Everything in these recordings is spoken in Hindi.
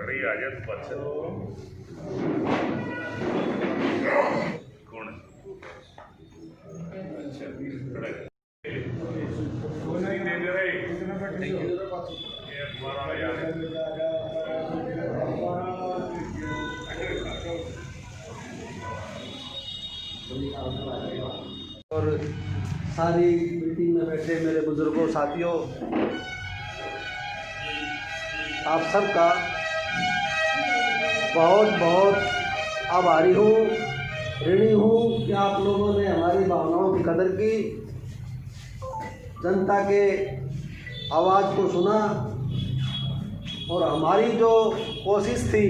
खड़ी आ जाए तो अच्छा कौन दे दे रहे ये हमारा यार और सारी मीटिंग में बैठे मेरे बुजुर्गों साथियों, आप सबका बहुत बहुत आभारी हूँ, ऋणी हूँ कि आप लोगों ने हमारी भावनाओं की कदर की, जनता के आवाज़ को सुना और हमारी जो कोशिश थी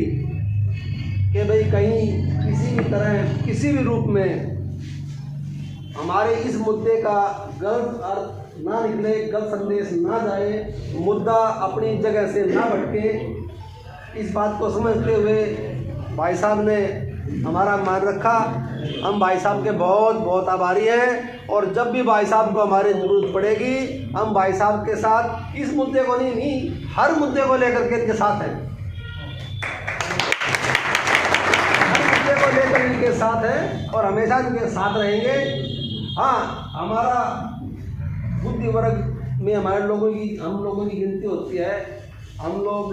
कि भाई कहीं किसी भी तरह किसी भी रूप में हमारे इस मुद्दे का गलत अर्थ ना निकले, गलत संदेश ना जाए, मुद्दा अपनी जगह से ना भटके, इस बात को समझते हुए भाई साहब ने हमारा मान रखा। हम भाई साहब के बहुत बहुत आभारी हैं और जब भी भाई साहब को हमारी ज़रूरत पड़ेगी हम भाई साहब के साथ इस मुद्दे को नहीं हर मुद्दे को लेकर के इनके साथ हैं, हर मुद्दे को लेकर इनके साथ हैं और हमेशा इनके साथ रहेंगे। हाँ, हमारा बुद्धि वर्ग में हम लोगों की गिनती होती है। हम लोग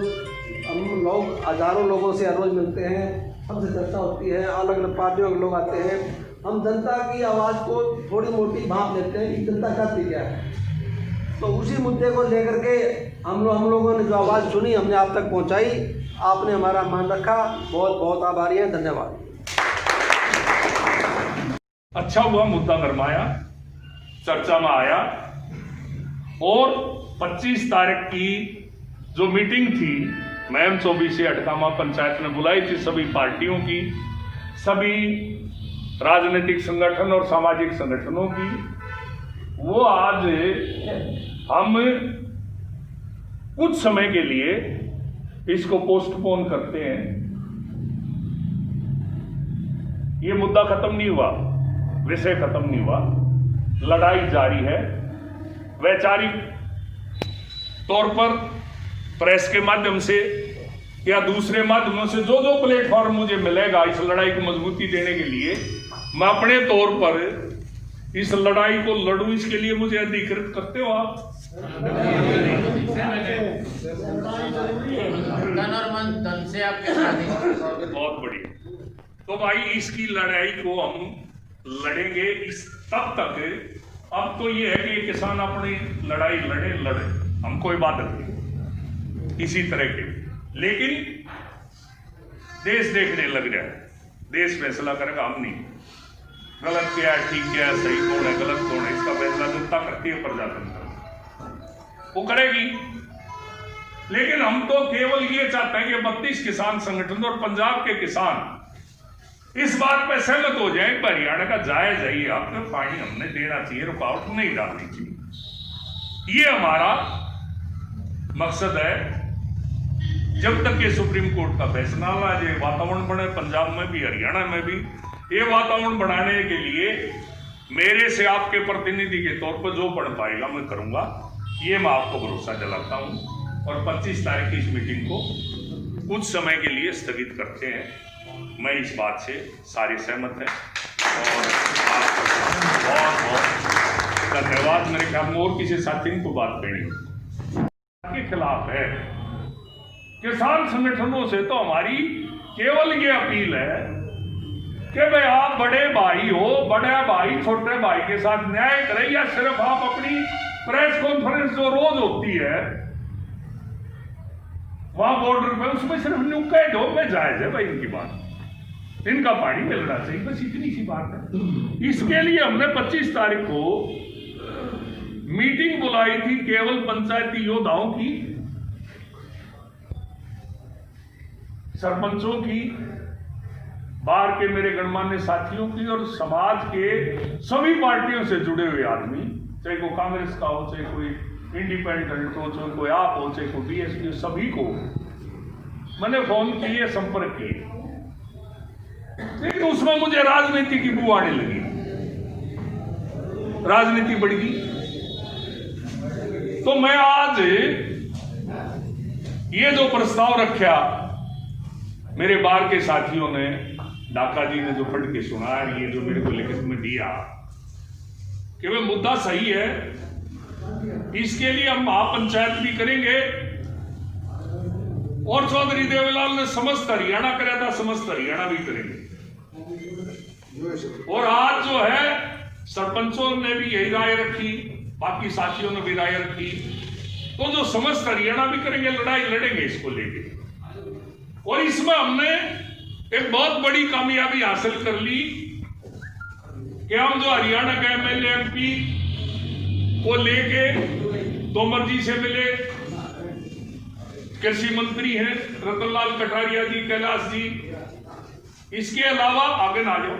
हज़ारों लोगों से हर रोज़ मिलते हैं, हमसे चर्चा होती है, अलग अलग पार्टियों के लोग आते हैं। हम जनता की आवाज़ को थोड़ी मोटी भांप लेते हैं कि जनता चाहती क्या है, तो उसी मुद्दे को लेकर के हम लोगों ने जो आवाज़ सुनी हमने आप तक पहुंचाई। आपने हमारा मान रखा, बहुत बहुत आभारी है, धन्यवाद। अच्छा हुआ मुद्दा गरमाया, चर्चा में आया और 25 तारीख की जो मीटिंग थी मैम 24 अटकामा पंचायत में बुलाई थी, सभी पार्टियों की, सभी राजनीतिक संगठन और सामाजिक संगठनों की, वो आज हम कुछ समय के लिए इसको पोस्टपोन करते हैं। ये मुद्दा खत्म नहीं हुआ, विषय खत्म नहीं हुआ, लड़ाई जारी है। वैचारिक तौर पर प्रेस के माध्यम से या दूसरे माध्यमों से जो जो प्लेटफॉर्म मुझे मिलेगा इस लड़ाई को मजबूती देने के लिए, मैं अपने तौर पर इस लड़ाई को लड़ूं। इसके लिए मुझे अधिकृत करते हो आप, बहुत बढ़िया। तो भाई इसकी लड़ाई को हम लड़ेंगे इस तब तक। अब तो ये है कि किसान अपनी लड़ाई लड़े, हम कोई बात नहीं इसी तरह के, लेकिन देश देखने लग जाए, देश फैसला करेगा, हम नहीं। गलत क्या है, ठीक क्या है, सही कौन है, गलत कौन है, इसका फैसला जनता करती है, प्रजातंत्र वो करेगी। लेकिन हम तो केवल ये चाहते हैं कि 32 किसान संगठन और पंजाब के किसान इस बात पे सहमत हो जाए, हरियाणा का जायज है ये, आपको पानी हमने देना चाहिए, रुकावट नहीं डालनी चाहिए। ये हमारा मकसद है। जब तक ये सुप्रीम कोर्ट का फैसला ना आ जाए, वातावरण बने पंजाब में भी हरियाणा में भी, ये वातावरण बनाने के लिए मेरे से आपके प्रतिनिधि के तौर पर जो बढ़ पाएगा मैं करूंगा, ये मैं आपको भरोसा दिलाता हूं। और 25 तारीख की इस मीटिंग को कुछ समय के लिए स्थगित करते हैं। मैं इस बात से सारे सहमत हैं और आपको बहुत बहुत धन्यवाद। मेरे ख्याल में और किसी साथी को बात करनी के खिलाफ है। किसान संगठनों से तो हमारी केवल ये अपील है कि भाई आप बड़े भाई हो, बड़े भाई छोटे भाई के साथ न्याय करें, या सिर्फ आप अपनी प्रेस कॉन्फ्रेंस जो रोज होती है वहां बॉर्डर पे, उसमें सिर्फ न्यूक्लियर ढोल में जायज है भाई इनकी बात, इनका पानी मिलना चाहिए, बस इतनी सी बात है। इसके लिए हमने 25 तारीख को मीटिंग बुलाई थी केवल पंचायती योद्धाओं की, सरपंचों की, बाहर के मेरे गणमान्य साथियों की और समाज के सभी पार्टियों से जुड़े हुए आदमी, चाहे कोई कांग्रेस का हो, चाहे कोई इंडिपेंडेंट हो, चाहे कोई आप हो, चाहे कोई बीएसपी, सभी को मैंने फोन किए, संपर्क किए। लेकिन उसमें मुझे राजनीति की बू आने लगी, राजनीति बढ़ गई। तो मैं आज ये जो प्रस्ताव रखा मेरे बार के साथियों ने, डाका जी ने जो पढ़ के सुना, ये जो मेरे को लिखित में दिया कि वह मुद्दा सही है, इसके लिए हम महापंचायत भी करेंगे। और चौधरी देवलाल ने समस्त हरियाणा कराया था, समस्त हरियाणा भी करेंगे। और आज जो है सरपंचों ने भी यही राय रखी, बाकी साथियों ने भी राय रखी, तो जो समस्त हरियाणा भी करेंगे, लड़ाई लड़ेंगे इसको लेके। और इसमें हमने एक बहुत बड़ी कामयाबी हासिल कर ली कि हम जो हरियाणा के एमएलए एमपी को लेके तोमर जी से मिले, कृषि मंत्री हैं रतनलाल कटारिया जी, कैलाश जी, इसके अलावा आगे ना आ जाओ।